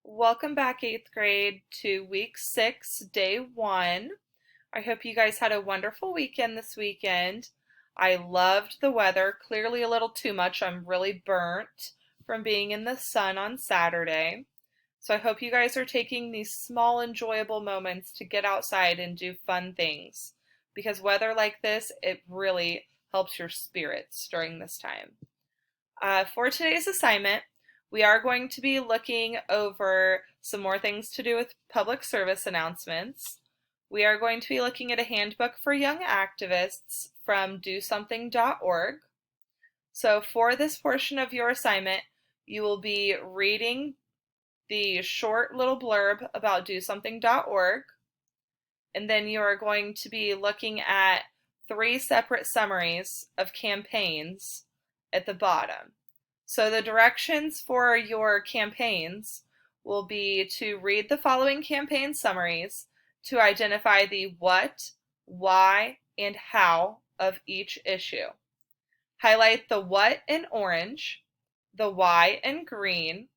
Welcome back, 8th grade, to week 6, day 1. I hope you guys had a wonderful weekend this weekend. I loved the weather, clearly a little too much. I'm really burnt from being in the sun on Saturday. So I hope you guys are taking these small, enjoyable moments to get outside and do fun things. Because weather like this, it really helps your spirits during this time. For today's assignment, we are going to be looking over some more things to do with public service announcements. We are going to be looking at a handbook for young activists from dosomething.org. So for this portion of your assignment, you will be reading the short little blurb about dosomething.org, and then you are going to be looking at 3 separate summaries of campaigns at the bottom. So the directions for your campaigns will be to read the following campaign summaries to identify the what, why, and how of each issue. Highlight the what in orange, the why in green,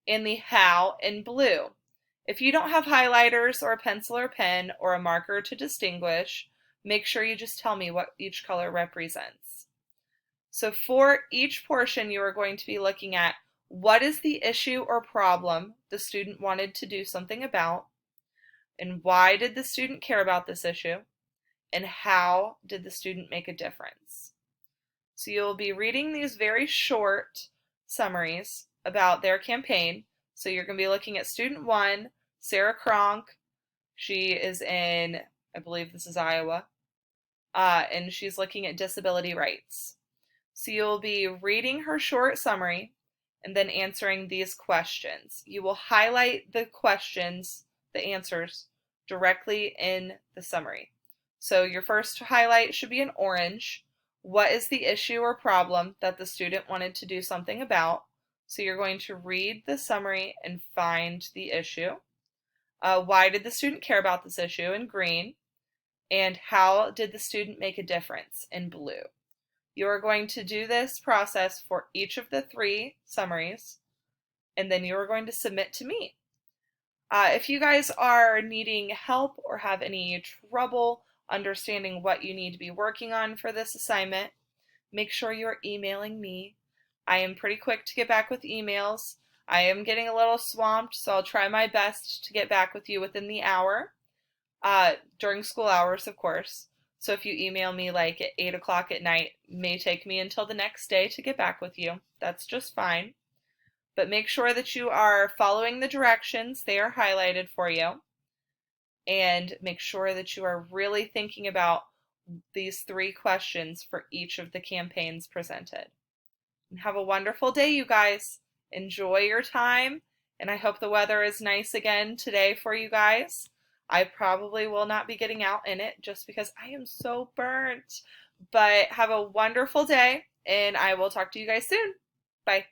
and the how in blue. If you don't have highlighters or a pencil or pen or a marker to distinguish, make sure you just tell me what each color represents. So for each portion, you are going to be looking at what is the issue or problem the student wanted to do something about, and why did the student care about this issue, and how did the student make a difference. So you'll be reading these very short summaries about their campaign. So you're going to be looking at student 1, Sarah Kronk. She is in, I believe this is Iowa, and she's looking at disability rights. So you'll be reading her short summary and then answering these questions. You will highlight the questions, the answers, directly in the summary. So your first highlight should be in orange. What is the issue or problem that the student wanted to do something about? So you're going to read the summary and find the issue. Why did the student care about this issue in green? And how did the student make a difference in blue? You are going to do this process for each of the 3 summaries, and then you are going to submit to me. If you guys are needing help or have any trouble understanding what you need to be working on for this assignment, make sure you are emailing me. I am pretty quick to get back with emails. I am getting a little swamped, so I'll try my best to get back with you within the hour, during school hours, of course. So if you email me like at 8 o'clock at night, it may take me until the next day to get back with you. That's just fine. But make sure that you are following the directions. They are highlighted for you. And make sure that you are really thinking about these 3 questions for each of the campaigns presented. And have a wonderful day, you guys. Enjoy your time. And I hope the weather is nice again today for you guys. I probably will not be getting out in it just because I am so burnt. But have a wonderful day, and I will talk to you guys soon. Bye.